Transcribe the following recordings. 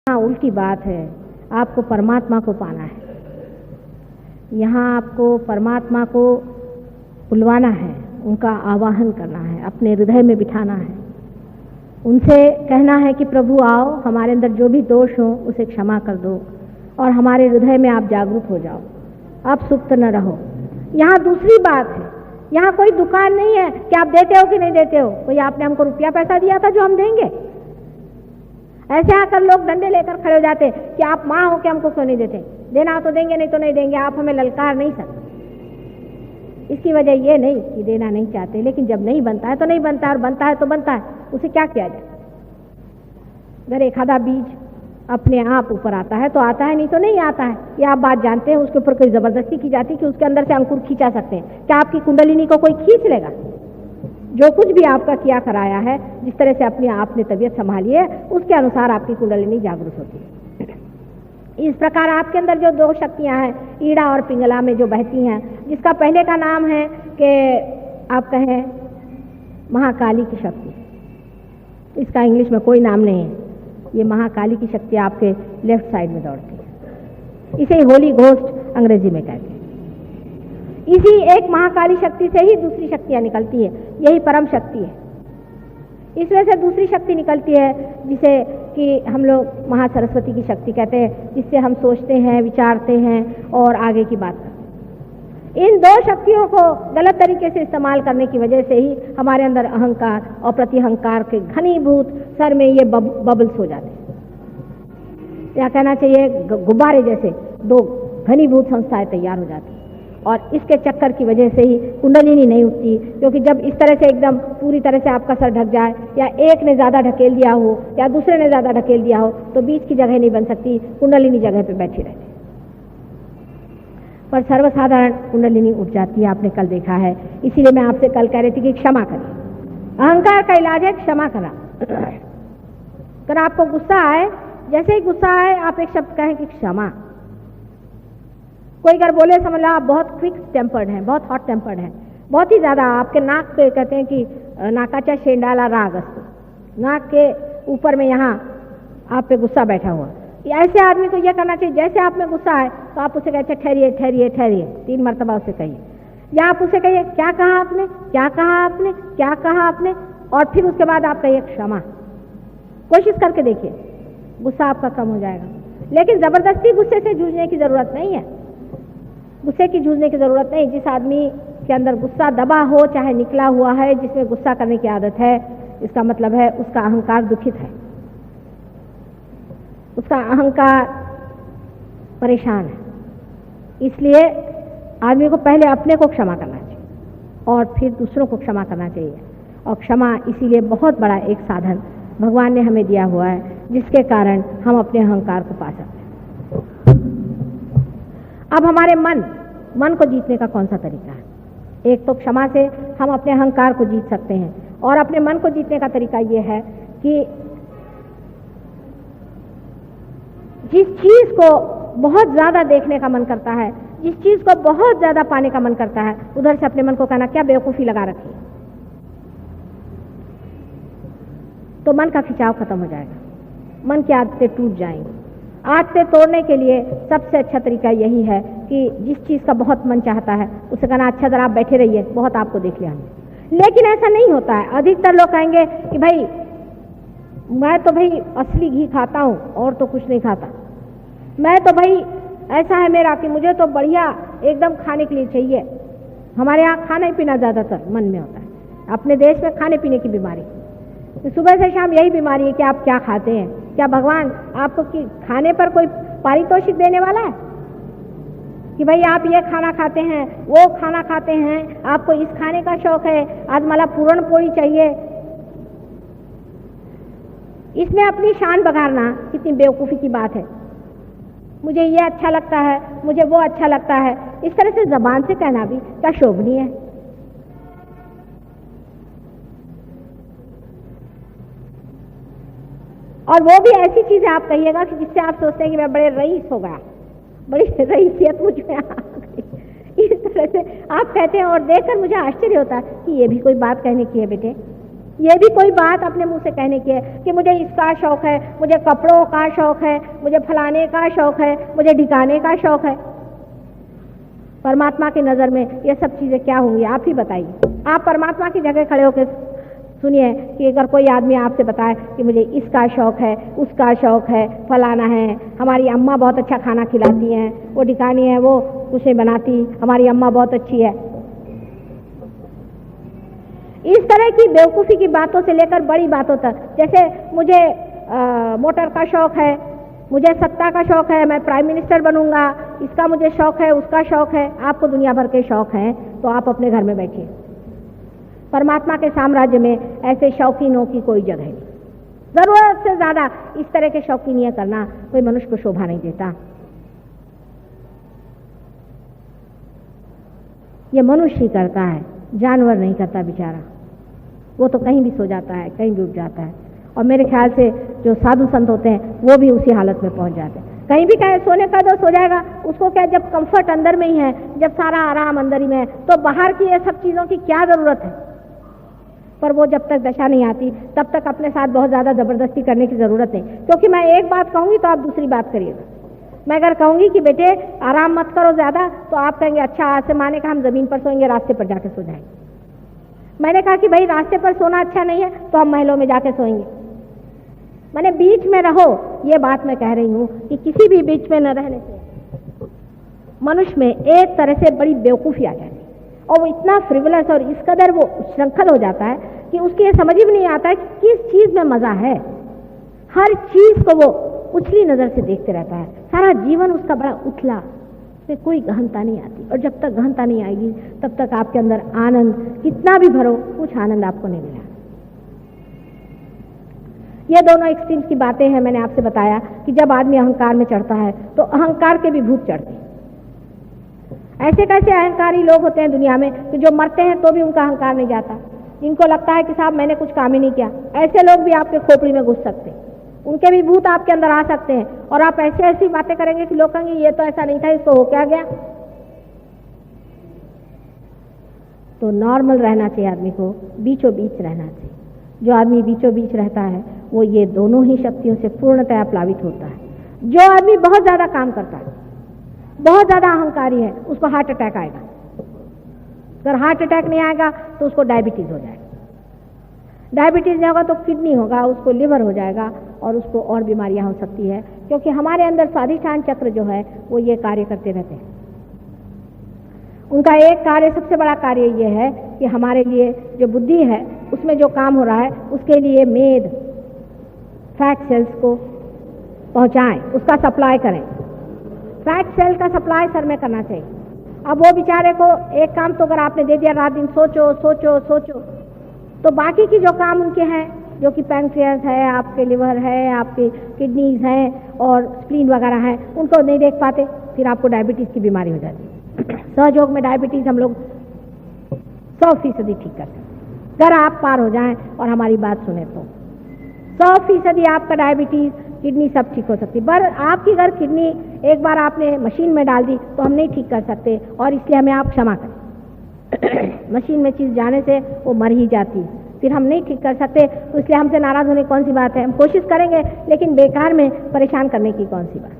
हाँ, उल्टी बात है। आपको परमात्मा को पाना है। यहाँ आपको परमात्मा को बुलवाना है, उनका आवाहन करना है, अपने हृदय में बिठाना है। उनसे कहना है कि प्रभु आओ, हमारे अंदर जो भी दोष हो उसे क्षमा कर दो और हमारे हृदय में आप जागरूक हो जाओ, आप सुप्त न रहो। यहाँ दूसरी बात है, यहाँ कोई दुकान नहीं है कि आप देते हो कि नहीं देते हो। कोई आपने हमको रुपया पैसा दिया था जो हम देंगे? ऐसे आकर लोग डंडे लेकर खड़े हो जाते कि आप माँ हो के हमको क्यों नहीं देते, देना तो देंगे नहीं तो नहीं देंगे, आप हमें ललकार नहीं सकते। इसकी वजह ये नहीं कि देना नहीं चाहते, लेकिन जब नहीं बनता है तो नहीं बनता है और बनता है तो बनता है, उसे क्या किया जाए। अगर एक आधा बीज अपने आप ऊपर आता है तो आता है, नहीं तो नहीं आता है। ये आप बात जानते हैं। उसके ऊपर कोई जबरदस्ती की जाती है कि उसके अंदर से अंकुर खींचा सकते हैं। क्या आपकी कुंडलिनी को कोई खींच लेगा? जो कुछ भी आपका किया कराया है, जिस तरह से अपनी आपने तबीयत संभाली है, उसके अनुसार आपकी कुंडलिनी जागरूक होती है। इस प्रकार आपके अंदर जो दो शक्तियां हैं, ईड़ा और पिंगला में जो बहती हैं, जिसका पहले का नाम है कि आप कहें महाकाली की शक्ति, इसका इंग्लिश में कोई नाम नहीं है। ये महाकाली की शक्ति आपके लेफ्ट साइड में दौड़ती है। इसे होली घोस्ट अंग्रेजी में कहते हैं। इसी एक महाकाली शक्ति से ही दूसरी शक्तियां निकलती है, यही परम शक्ति है। इसमें से दूसरी शक्ति निकलती है जिसे कि हम लोग महासरस्वती की शक्ति कहते हैं, जिससे हम सोचते हैं, विचारते हैं और आगे की बात करते हैं। इन दो शक्तियों को गलत तरीके से इस्तेमाल करने की वजह से ही हमारे अंदर अहंकार और प्रतिअहंकार के घनीभूत सर में ये बबल्स हो जाते हैं, या कहना चाहिए गुब्बारे जैसे दो घनीभूत संस्थाएं तैयार हो जाती हैं। और इसके चक्कर की वजह से ही कुंडलिनी नहीं उठती, क्योंकि जब इस तरह से एकदम पूरी तरह से आपका सर ढक जाए, या एक ने ज़्यादा ढकेल दिया हो या दूसरे ने ज़्यादा ढकेल दिया हो, तो बीच की जगह नहीं बन सकती, कुंडलिनी जगह पे बैठी रहती। पर सर्वसाधारण कुंडलिनी उठ जाती है, आपने कल देखा है। इसीलिए मैं आपसे कल कह रही थी कि क्षमा करें। अहंकार का इलाज है क्षमा करना। अगर आपको गुस्सा आए, जैसे ही गुस्सा आए आप एक शब्द कहें कि क्षमा। कोई अगर बोले समझ लो आप बहुत क्विक टेम्पर्ड हैं, बहुत हॉट टेम्पर्ड हैं, बहुत ही ज़्यादा, आपके नाक पे कहते हैं कि नाकाचा शेंडाला राग अस्तु, नाक के ऊपर में यहाँ आप पे गुस्सा बैठा हुआ। ऐसे आदमी को यह करना चाहिए, जैसे आप में गुस्सा आए तो आप उसे कहते ठहरिए ठहरिए ठहरिए, 3 मरतबा उसे कहिए, या आप उसे कहिए क्या कहा आपने, क्या कहा आपने, क्या कहा आपने, और फिर उसके बाद आप कहिए क्षमा। कोशिश करके देखिए, गुस्सा आपका कम हो जाएगा। लेकिन जबरदस्ती गुस्से से जूझने की जरूरत नहीं है। गुस्से की जूझने की जरूरत नहीं। जिस आदमी के अंदर गुस्सा दबा हो, चाहे निकला हुआ है, जिसमें गुस्सा करने की आदत है, इसका मतलब है उसका अहंकार दुखित है, उसका अहंकार परेशान है। इसलिए आदमी को पहले अपने को क्षमा करना चाहिए और फिर दूसरों को क्षमा करना चाहिए। और क्षमा इसीलिए बहुत बड़ा एक साधन भगवान ने हमें दिया हुआ है, जिसके कारण हम अपने अहंकार को पा सकते हैं। अब हमारे मन को जीतने का कौन सा तरीका है? एक तो क्षमा से हम अपने अहंकार को जीत सकते हैं, और अपने मन को जीतने का तरीका ये है कि जिस चीज को बहुत ज्यादा देखने का मन करता है, जिस चीज को बहुत ज्यादा पाने का मन करता है, उधर से अपने मन को कहना क्या बेवकूफी लगा रखी है, तो मन का खिंचाव खत्म हो जाएगा, मन की आदतें टूट जाएंगी। आदतें तोड़ने के लिए सबसे अच्छा तरीका यही है कि जिस चीज का बहुत मन चाहता है उसे कहना अच्छा जरा आप बैठे रहिए, बहुत आपको देख लिया हमने। लेकिन ऐसा नहीं होता है। अधिकतर लोग कहेंगे कि भाई मैं तो भाई असली घी खाता हूँ और तो कुछ नहीं खाता, मैं तो भाई ऐसा है मेरा कि मुझे तो बढ़िया एकदम खाने के लिए चाहिए। हमारे यहाँ खाने पीना ज्यादातर मन में होता है। अपने देश में खाने पीने की बीमारी, तो सुबह से शाम यही बीमारी है कि आप क्या खाते हैं। क्या भगवान आपको कि खाने पर कोई पारितोषिक देने वाला है कि भाई आप ये खाना खाते हैं, वो खाना खाते हैं, आपको इस खाने का शौक है, आज मला पूरण पोड़ी चाहिए। इसमें अपनी शान बघारना कितनी बेवकूफ़ी की बात है। मुझे ये अच्छा लगता है, मुझे वो अच्छा लगता है, इस तरह से जबान से कहना भी क्या शोभनीय है। और वो भी ऐसी चीजें आप कहिएगा कि जिससे आप सोचते हैं कि मैं बड़े रईस हो गया, बड़ी रईसियत मुझ में आ गई, इस तरह से आप कहते हैं। और देखकर मुझे आश्चर्य होता है कि ये भी कोई बात कहने की है बेटे, ये भी कोई बात अपने मुंह से कहने की है कि मुझे इसका शौक है, मुझे कपड़ों का शौक है, मुझे फलाने का शौक है, मुझे ढिकाने का शौक है। परमात्मा की नज़र में ये सब चीज़ें क्या होंगी, आप ही बताइए। आप परमात्मा की जगह खड़े होकर सुनिए कि अगर कोई आदमी आपसे बताए कि मुझे इसका शौक है, उसका शौक है, फलाना है, हमारी अम्मा बहुत अच्छा खाना खिलाती हैं, वो ढिकानी है, वो कुछ नहीं बनाती, हमारी अम्मा बहुत अच्छी है। इस तरह की बेवकूफ़ी की बातों से लेकर बड़ी बातों तक, जैसे मुझे मोटर का शौक है, मुझे सत्ता का शौक है, मैं प्राइम मिनिस्टर बनूंगा, इसका मुझे शौक है, उसका शौक है। आपको दुनिया भर के शौक हैं तो आप अपने घर में बैठिए। परमात्मा के साम्राज्य में ऐसे शौकीनों की कोई जगह नहीं। जरूरत से ज्यादा इस तरह के शौकीनियां करना कोई मनुष्य को शोभा नहीं देता। ये मनुष्य ही करता है, जानवर नहीं करता बेचारा। वो तो कहीं भी सो जाता है, कहीं भी उठ जाता है। और मेरे ख्याल से जो साधु संत होते हैं वो भी उसी हालत में पहुंच जाते हैं। कहीं भी कहे सोने का तो सो जाएगा, उसको क्या, जब कंफर्ट अंदर में ही है, जब सारा आराम अंदर ही में है, तो बाहर की ये सब चीज़ों की क्या ज़रूरत है। पर वो जब तक दशा नहीं आती तब तक अपने साथ बहुत ज़्यादा ज़बरदस्ती करने की ज़रूरत नहीं, क्योंकि मैं एक बात कहूँगी तो आप दूसरी बात करिएगा। मैं अगर कहूँगी कि बेटे आराम मत करो ज़्यादा, तो आप कहेंगे अच्छा आज से माने का हम ज़मीन पर सोएंगे, रास्ते पर जाके सो जाएंगे। मैंने कहा कि भाई रास्ते पर सोना अच्छा नहीं है तो हम महलों में जाके सोएंगे। मैंने बीच में रहो, ये बात मैं कह रही हूँ कि किसी भी बीच में न रहने से मनुष्य में एक तरह से बड़ी बेवकूफ़ी आ जाती है और वो इतना फ्रिवलस और इस कदर वो श्रृंखल हो जाता है कि उसकी ये समझ ही नहीं आता है कि किस चीज़ में मज़ा है। हर चीज़ को वो उछली नज़र से देखते रहता है, सारा जीवन उसका बड़ा उथला, उसमें कोई गहनता नहीं आती। और जब तक गहनता नहीं आएगी तब तक आपके अंदर आनंद कितना भी भरो, कुछ आनंद आपको नहीं मिला। ये दोनों एक्सट्रीम्स की बातें हैं। मैंने आपसे बताया कि जब आदमी अहंकार में चढ़ता है तो अहंकार के भी भूत चढ़ते हैं। ऐसे कैसे अहंकारी लोग होते हैं दुनिया में कि जो मरते हैं तो भी उनका अहंकार नहीं जाता, इनको लगता है कि साहब मैंने कुछ काम ही नहीं किया। ऐसे लोग भी आपके खोपड़ी में घुस सकते हैं, उनके भी भूत आपके अंदर आ सकते हैं और आप ऐसी ऐसी बातें करेंगे कि लोग कहेंगे ये तो ऐसा नहीं था, इसको हो क्या गया। तो नॉर्मल रहना चाहिए आदमी को, बीचों बीच रहना चाहिए। जो आदमी बीचों बीच रहता है वो ये दोनों ही शक्तियों से पूर्णतया प्लावित होता है। जो आदमी बहुत ज़्यादा काम करता है, बहुत ज़्यादा अहंकारी है, उसको हार्ट अटैक आएगा। अगर हार्ट अटैक नहीं आएगा तो उसको डायबिटीज़ हो जाएगा, डायबिटीज़ नहीं होगा तो किडनी होगा, उसको लिवर हो जाएगा और उसको और बीमारियां हो सकती है, क्योंकि हमारे अंदर स्वाधिष्ठान चक्र जो है वो ये कार्य करते रहते हैं। उनका एक कार्य, सबसे बड़ा कार्य ये है कि हमारे लिए जो बुद्धि है उसमें जो काम हो रहा है उसके लिए मेद फैट सेल्स को पहुंचाएं, उसका सप्लाई करें। फैट सेल का सप्लाई सर में करना चाहिए। अब वो बेचारे को एक काम तो अगर आपने दे दिया, रात दिन सोचो सोचो सोचो, तो बाकी की जो काम उनके हैं, जो कि पैंक्रियास है, आपके लिवर है, आपकी किडनीज हैं और स्प्लीन वगैरह हैं, उनको नहीं देख पाते, फिर आपको डायबिटीज़ की बीमारी हो जाती है। सहयोग में डायबिटीज़ हम लोग 100% ठीक करते हैं। अगर आप पार हो जाएं और हमारी बात सुने तो 100% आपका डायबिटीज़, किडनी सब ठीक हो सकती है। पर आपकी अगर किडनी एक बार आपने मशीन में डाल दी तो हम नहीं ठीक कर सकते, और इसलिए हमें आप क्षमा करें। मशीन में चीज़ जाने से वो मर ही जाती है, फिर हम नहीं ठीक कर सकते, तो इसलिए हमसे नाराज़ होने कौन सी बात है। हम कोशिश करेंगे लेकिन बेकार में परेशान करने की कौन सी बात।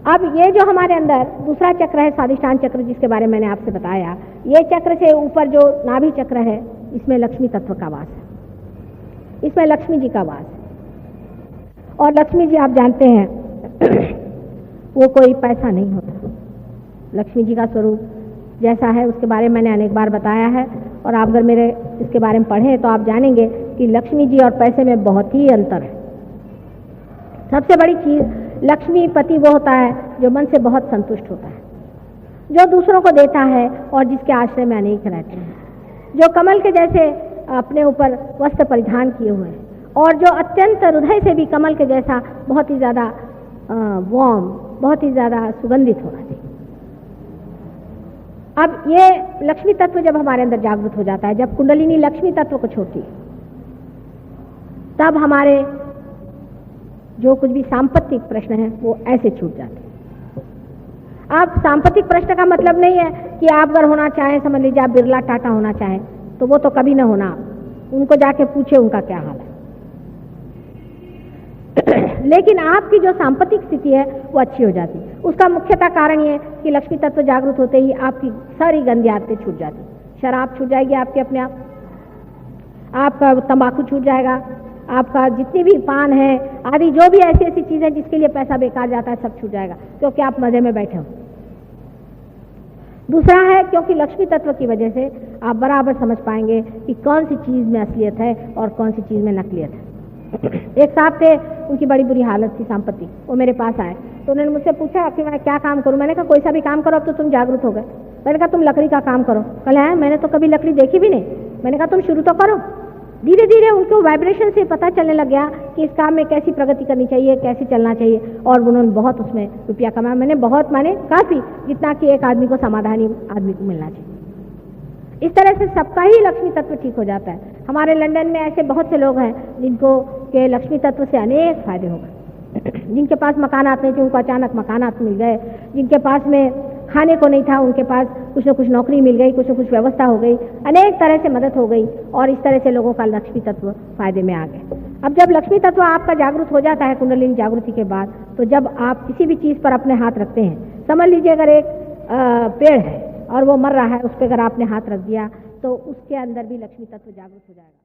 अब ये जो हमारे अंदर दूसरा चक्र है स्वाधिष्ठान चक्र, जिसके बारे में मैंने आपसे बताया, ये चक्र से ऊपर जो नाभि चक्र है इसमें लक्ष्मी तत्व का वास है, इसमें लक्ष्मी जी का वास है। और लक्ष्मी जी आप जानते हैं वो कोई पैसा नहीं होता। लक्ष्मी जी का स्वरूप जैसा है उसके बारे में मैंने अनेक बार बताया है, और आप अगर मेरे इसके बारे में पढ़ें तो आप जानेंगे कि लक्ष्मी जी और पैसे में बहुत ही अंतर है। सबसे बड़ी चीज़, लक्ष्मीपति वो होता है जो मन से बहुत संतुष्ट होता है, जो दूसरों को देता है और जिसके आश्रय में अनेक रहते हैं, जो कमल के जैसे अपने ऊपर वस्त्र परिधान किए हुए हैं, और जो अत्यंत हृदय से भी कमल के जैसा बहुत ही ज़्यादा वार्म, बहुत ही ज़्यादा सुगंधित होना चाहिए। अब ये लक्ष्मी तत्व जब हमारे अंदर जागृत हो जाता है, जब कुंडलिनी लक्ष्मी तत्व को छोड़ती है, तब हमारे जो कुछ भी सांपत्तिक प्रश्न हैं वो ऐसे छूट जाते हैं। आप सांपत्तिक प्रश्न का मतलब नहीं है कि आप अगर होना चाहें, समझ लीजिए आप बिरला टाटा होना चाहें, तो वो तो कभी ना होना। उनको जाके पूछे उनका क्या हाल है। लेकिन आपकी जो सांपत्तिक स्थिति है वो अच्छी हो जाती है। उसका मुख्यतः कारण ये कि लक्ष्मी तत्व जागृत होते ही आपकी सारी गंदी आदतें छूट जाती। शराब छूट जाएगी आपके अपने आप, आपका तंबाकू छूट जाएगा, आपका जितनी भी पान है आदि जो भी ऐसी ऐसी चीजें जिसके लिए पैसा बेकार जाता है सब छूट जाएगा, क्योंकि आप मजे में बैठे हो। दूसरा है क्योंकि लक्ष्मी तत्व की वजह से आप बराबर समझ पाएंगे कि कौन सी चीज में असलियत है और कौन सी चीज में नकलियत है। एक साहब थे, उनकी बड़ी बुरी हालत थी संपत्ति, वो मेरे पास आए तो उन्होंने मुझसे पूछा कि मैं क्या काम करूं। मैंने कहा कोई सा भी काम करो, अब तो तुम जागरूक हो गए। मैंने कहा तुम लकड़ी का काम करो। कल है मैंने तो कभी लकड़ी देखी भी नहीं। मैंने कहा तुम शुरू तो करो। धीरे धीरे उनको वाइब्रेशन से पता चलने लग गया कि इस काम में कैसी प्रगति करनी चाहिए, कैसे चलना चाहिए, और उन्होंने बहुत उसमें रुपया कमाया। मैंने बहुत माने काफी, जितना कि एक आदमी को समाधानी आदमी को मिलना चाहिए। इस तरह से सबका ही लक्ष्मी तत्व ठीक हो जाता है। हमारे लंदन में ऐसे बहुत से लोग हैं जिनको के लक्ष्मी तत्व से अनेक फायदे हो गए। जिनके पास मकानात नहीं थे उनको अचानक मकानात मिल गए, जिनके पास में खाने को नहीं था उनके पास कुछ न कुछ नौकरी मिल गई, कुछ न कुछ व्यवस्था हो गई, अनेक तरह से मदद हो गई, और इस तरह से लोगों का लक्ष्मी तत्व फायदे में आ गए। अब जब लक्ष्मी तत्व आपका जागरूक हो जाता है कुंडलिनी जागृति के बाद, तो जब आप किसी भी चीज पर अपने हाथ रखते हैं, समझ लीजिए अगर एक पेड़ है और वो मर रहा है, उस पर अगर आपने हाथ रख दिया तो उसके अंदर भी लक्ष्मी तत्व जागृत हो जाएगा।